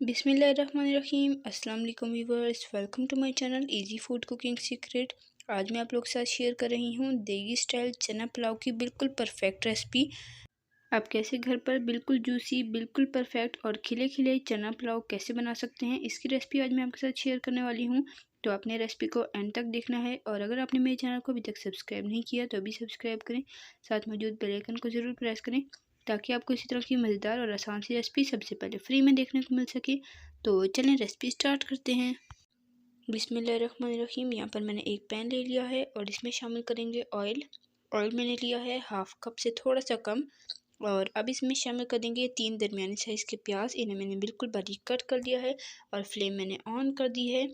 बिस्मिल्लाहिर्रहमानिर्रहीम। अस्सलाम वालेकुम viewers, welcome to my channel easy food cooking secret. आज मैं आप लोग के साथ शेयर कर रही हूँ देगी स्टाइल चना पुलाव की बिल्कुल परफेक्ट रेसिपी। आप कैसे घर पर बिल्कुल जूसी, बिल्कुल परफेक्ट और खिले खिले चना पुलाव कैसे बना सकते हैं, इसकी रेसिपी आज मैं आपके साथ शेयर करने वाली हूँ। तो आपने रेसिपी को एंड तक देखना है और अगर आपने मेरे चैनल को अभी तक सब्सक्राइब नहीं किया तो अभी सब्सक्राइब करें, साथ मौजूद बेल आइकन को ज़रूर प्रेस करें ताकि आपको इसी तरह की मज़ेदार और आसान सी रेसिपी सबसे पहले फ्री में देखने को मिल सके। तो चलें रेसिपी स्टार्ट करते हैं। बिस्मिल्लाहिर्रहमानिर्रहीम। यहाँ पर मैंने एक पैन ले लिया है और इसमें शामिल करेंगे ऑयल। ऑयल मैंने लिया है हाफ कप से थोड़ा सा कम। और अब इसमें शामिल कर देंगे 3 दरमियानी साइज़ के प्याज। इन्हें मैंने बिल्कुल बारीक कट कर दिया है और फ्लेम मैंने ऑन कर दी है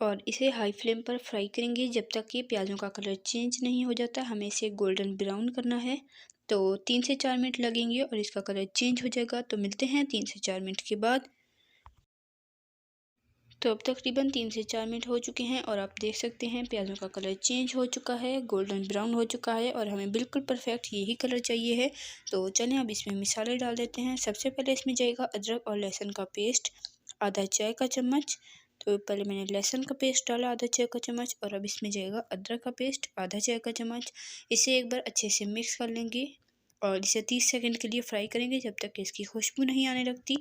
और इसे हाई फ्लेम पर फ्राई करेंगे जब तक कि प्याज़ों का कलर चेंज नहीं हो जाता। हमें इसे गोल्डन ब्राउन करना है। तो 3 से 4 मिनट लगेंगे और इसका कलर चेंज हो जाएगा। तो मिलते हैं 3 से 4 मिनट के बाद। तो अब तकरीबन 3 से 4 मिनट हो चुके हैं और आप देख सकते हैं प्याज़ों का कलर चेंज हो चुका है, गोल्डन ब्राउन हो चुका है और हमें बिल्कुल परफेक्ट यही कलर चाहिए है। तो चलें अब इसमें मसाले डाल देते हैं। सबसे पहले इसमें जाएगा अदरक और लहसुन का पेस्ट आधा चाय का चम्मच। तो पहले मैंने लहसुन का पेस्ट डाला आधा चाय का चम्मच और अब इसमें जाएगा अदरक का पेस्ट आधा चाय का चम्मच। इसे एक बार अच्छे से मिक्स कर लेंगे और इसे 30 सेकंड के लिए फ्राई करेंगे जब तक कि इसकी खुशबू नहीं आने लगती।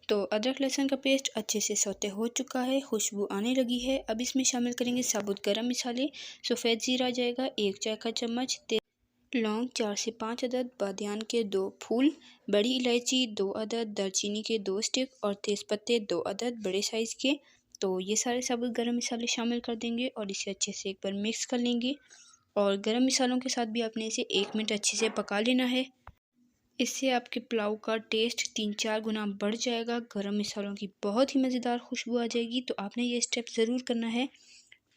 तो अदरक लहसुन का पेस्ट अच्छे से सौते हो चुका है, खुशबू आने लगी है। अब इसमें शामिल करेंगे साबुत गरम मसाले। सफ़ेद ज़ीरा जाएगा 1 चाय का चम्मच, लौंग 4 से 5 अदद, बादियान के 2 फूल, बड़ी इलायची 2 अदद, दालचीनी के 2 स्टिक और तेज़पत्ते 2 अदद बड़े साइज़ के। तो ये सारे साबुत गरम मसाले शामिल कर देंगे और इसे अच्छे से एक बार मिक्स कर लेंगे और गरम मसालों के साथ भी आपने इसे 1 मिनट अच्छे से पका लेना है। इससे आपके पुलाव का टेस्ट 3-4 गुना बढ़ जाएगा। गरम मसालों की बहुत ही मज़ेदार खुशबू आ जाएगी। तो आपने ये स्टेप ज़रूर करना है।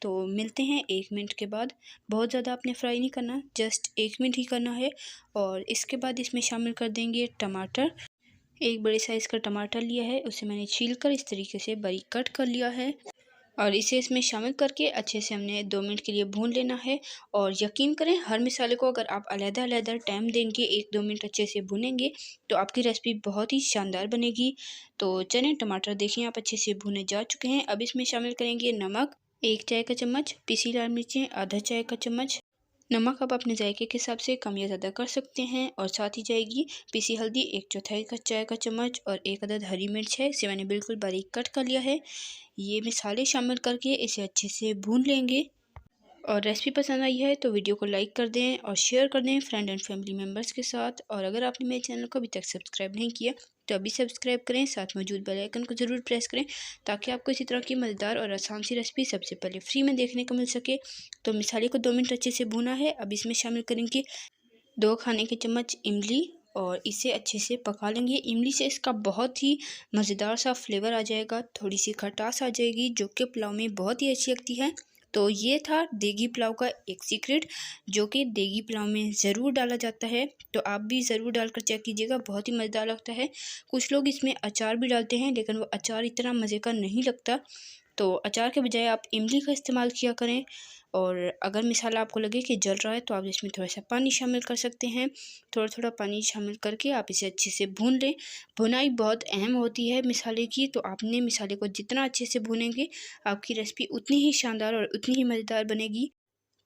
तो मिलते हैं 1 मिनट के बाद। बहुत ज़्यादा आपने फ्राई नहीं करना, जस्ट 1 मिनट ही करना है। और इसके बाद इसमें शामिल कर देंगे टमाटर। एक बड़े साइज़ का टमाटर लिया है, उसे मैंने छील कर इस तरीके से बारीक कट कर लिया है और इसे इसमें शामिल करके अच्छे से हमने 2 मिनट के लिए भून लेना है। और यकीन करें हर मसाले को अगर आप अलग-अलग टाइम देंगे, 1-2 मिनट अच्छे से भुनेंगे तो आपकी रेसिपी बहुत ही शानदार बनेगी। तो चलें टमाटर देखिए आप अच्छे से भुने जा चुके हैं। अब इसमें शामिल करेंगे नमक 1 चाय का चम्मच, पिसी लाल मिर्चें आधा चाय का चम्मच। नमक आप अपने जायके के हिसाब से कम या ज़्यादा कर सकते हैं। और साथ ही जाएगी पीसी हल्दी 1/4 का चाय का चम्मच और 1 अदद हरी मिर्च है, इसे मैंने बिल्कुल बारीक कट कर लिया है। ये मसाले शामिल करके इसे अच्छे से भून लेंगे। और रेसिपी पसंद आई है तो वीडियो को लाइक कर दें और शेयर कर दें फ्रेंड एंड फैमिली मेम्बर्स के साथ। और अगर आपने मेरे चैनल को अभी तक सब्सक्राइब नहीं किया तो अभी सब्सक्राइब करें, साथ मौजूद बेल आइकन को ज़रूर प्रेस करें ताकि आपको इसी तरह की मज़ेदार और आसान सी रेसिपी सबसे पहले फ्री में देखने को मिल सके। तो मसाले को 2 मिनट अच्छे से भुना है। अब इसमें शामिल करेंगे 2 खाने के चम्मच इमली और इसे अच्छे से पका लेंगे। इमली से इसका बहुत ही मज़ेदार सा फ्लेवर आ जाएगा, थोड़ी सी खटास आ जाएगी जो कि पुलाव में बहुत ही अच्छी लगती है। तो ये था देगी पुलाव का एक सीक्रेट जो कि देगी पुलाव में ज़रूर डाला जाता है। तो आप भी ज़रूर डालकर चेक कीजिएगा, बहुत ही मज़ेदार लगता है। कुछ लोग इसमें अचार भी डालते हैं लेकिन वो अचार इतना मज़े का नहीं लगता। तो अचार के बजाय आप इमली का इस्तेमाल किया करें। और अगर मसाला आपको लगे कि जल रहा है तो आप इसमें थोड़ा सा पानी शामिल कर सकते हैं। थोड़ा थोड़ा पानी शामिल करके आप इसे अच्छे से भून लें। भुनाई बहुत अहम होती है मसाले की, तो आपने मसाले को जितना अच्छे से भूनेंगे आपकी रेसिपी उतनी ही शानदार और उतनी ही मज़ेदार बनेगी।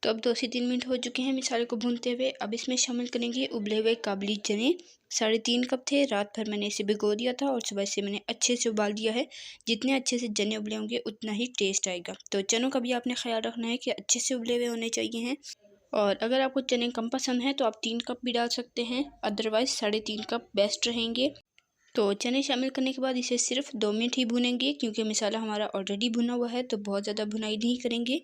तो अब 2 से 3 मिनट हो चुके हैं मसाले को भूनते हुए। अब इसमें शामिल करेंगे उबले हुए काबुली चने। 3.5 कप थे, रात भर मैंने इसे भिगो दिया था और सुबह से मैंने अच्छे से उबाल दिया है। जितने अच्छे से चने उबले होंगे उतना ही टेस्ट आएगा। तो चनों का भी आपने ख्याल रखना है कि अच्छे से उबले हुए होने चाहिए हैं। और अगर आपको चने कम पसंद हैं तो आप 3 कप भी डाल सकते हैं, अदरवाइज़ 3.5 कप बेस्ट रहेंगे। तो चने शामिल करने के बाद इसे सिर्फ 2 मिनट ही भूनेंगे क्योंकि मसाला हमारा ऑलरेडी भुना हुआ है, तो बहुत ज़्यादा भुनाई नहीं करेंगे।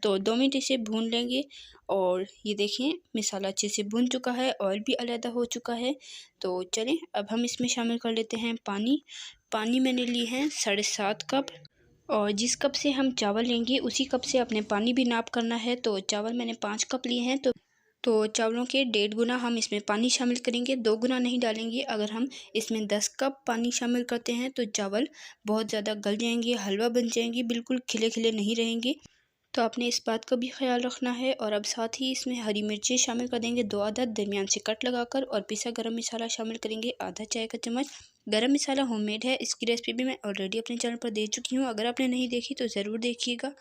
तो 2 मिनट इसे भून लेंगे और ये देखें मसाला अच्छे से भुन चुका है, ऑयल भी अलग हो चुका है। तो चलें अब हम इसमें शामिल कर लेते हैं पानी। पानी मैंने ली है 7.5 कप और जिस कप से हम चावल लेंगे उसी कप से अपने पानी भी नाप करना है। तो चावल मैंने 5 कप लिए हैं, तो चावलों के 1.5 गुना हम इसमें पानी शामिल करेंगे, 2 गुना नहीं डालेंगे। अगर हम इसमें 10 कप पानी शामिल करते हैं तो चावल बहुत ज़्यादा गल जाएंगे, हलवा बन जाएंगे, बिल्कुल खिले खिले नहीं रहेंगे। तो आपने इस बात का भी ख्याल रखना है। और अब साथ ही इसमें हरी मिर्चें शामिल कर देंगे 2 अदद दरमियान से कट लगाकर और पिसा गरम मसाला शामिल करेंगे आधा चाय का चम्मच। गरम मसाला होममेड है, इसकी रेसिपी भी मैं ऑलरेडी अपने चैनल पर दे चुकी हूँ। अगर आपने नहीं देखी तो ज़रूर देखिएगा।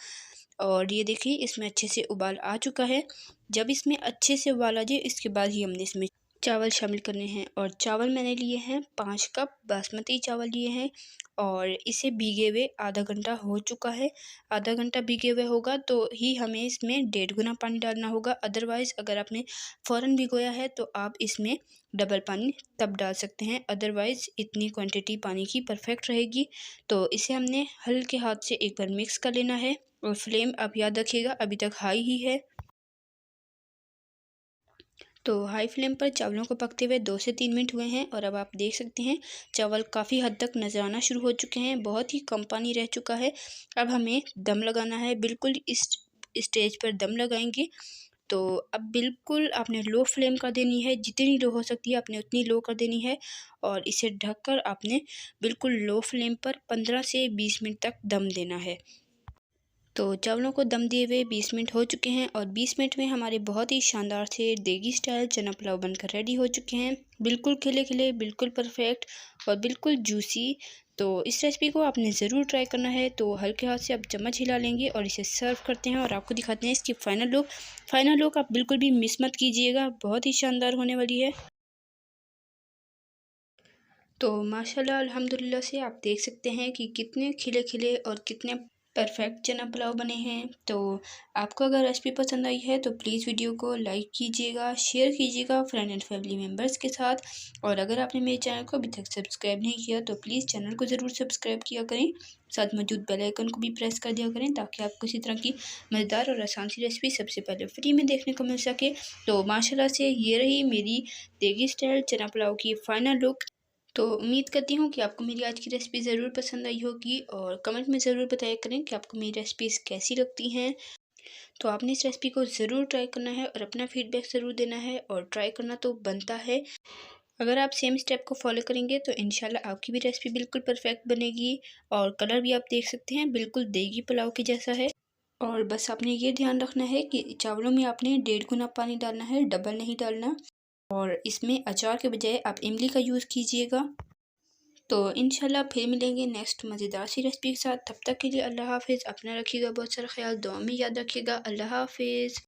और ये देखिए इसमें अच्छे से उबाल आ चुका है। जब इसमें अच्छे से उबाल आ जाए इसके बाद ही हमने इसमें चावल शामिल करने हैं। और चावल मैंने लिए हैं 5 कप बासमती चावल लिए हैं और इसे भीगे हुए आधा घंटा हो चुका है। आधा घंटा भीगे हुए होगा तो ही हमें इसमें 1.5 गुना पानी डालना होगा। अदरवाइज़ अगर आपने फ़ौरन भिगोया है तो आप इसमें डबल पानी तब डाल सकते हैं। अदरवाइज़ इतनी क्वांटिटी पानी की परफेक्ट रहेगी। तो इसे हमने हल्के हाथ से एक बार मिक्स कर लेना है। और फ्लेम आप याद रखिएगा अभी तक हाई ही है। तो हाई फ्लेम पर चावलों को पकते हुए 2 से 3 मिनट हुए हैं और अब आप देख सकते हैं चावल काफ़ी हद तक नज़र आना शुरू हो चुके हैं। बहुत ही कम पानी रह चुका है। अब हमें दम लगाना है। बिल्कुल इस स्टेज पर दम लगाएंगे। तो अब बिल्कुल आपने लो फ्लेम कर देनी है। जितनी लो हो सकती है आपने उतनी लो कर देनी है। और इसे ढककर आपने बिल्कुल लो फ्लेम पर 15 से 20 मिनट तक दम देना है। तो चावलों को दम दिए हुए 20 मिनट हो चुके हैं और 20 मिनट में हमारे बहुत ही शानदार से देगी स्टाइल चना पुलाव बनकर रेडी हो चुके हैं। बिल्कुल खिले खिले, बिल्कुल परफेक्ट और बिल्कुल जूसी। तो इस रेसिपी को आपने ज़रूर ट्राई करना है। तो हल्के हाथ से आप चम्मच हिला लेंगे और इसे सर्व करते हैं और आपको दिखाते हैं इसकी फ़ाइनल लुक। फ़ाइनल लुक आप बिल्कुल भी मिस मत कीजिएगा, बहुत ही शानदार होने वाली है। तो माशाल्लाह अल्हम्दुलिल्लाह से आप देख सकते हैं कि कितने खिले खिले और कितने परफेक्ट चना पुलाव बने हैं। तो आपको अगर रेसिपी पसंद आई है तो प्लीज़ वीडियो को लाइक कीजिएगा, शेयर कीजिएगा फ्रेंड एंड फैमिली मेम्बर्स के साथ। और अगर आपने मेरे चैनल को अभी तक सब्सक्राइब नहीं किया तो प्लीज़ चैनल को ज़रूर सब्सक्राइब किया करें। साथ मौजूद बेल आइकन को भी प्रेस कर दिया करें ताकि आपको इसी तरह की मज़ेदार और आसान सी रेसिपी सबसे पहले फ्री में देखने को मिल सके। तो माशाल्लाह से ये रही मेरी देगी स्टाइल चना पुलाव की फ़ाइनल लुक। तो उम्मीद करती हूँ कि आपको मेरी आज की रेसिपी ज़रूर पसंद आई होगी और कमेंट में ज़रूर बताया करें कि आपको मेरी रेसिपीज़ कैसी लगती हैं। तो आपने इस रेसिपी को ज़रूर ट्राई करना है और अपना फीडबैक ज़रूर देना है और ट्राई करना तो बनता है। अगर आप सेम स्टेप को फॉलो करेंगे तो इंशाल्लाह आपकी भी रेसिपी बिल्कुल परफेक्ट बनेगी। और कलर भी आप देख सकते हैं बिल्कुल देगी पुलाव के जैसा है। और बस आपने ये ध्यान रखना है कि चावलों में आपने 1.5 गुना पानी डालना है, डबल नहीं डालना। और इसमें अचार के बजाय आप इमली का यूज़ कीजिएगा। तो इंशाल्लाह फिर मिलेंगे नेक्स्ट मज़ेदार सी रेसिपी के साथ। तब तक के लिए अल्लाह हाफ़िज़। अपना रखिएगा बहुत सारा ख्याल, दुआ में याद रखिएगा। अल्लाह हाफ़िज़।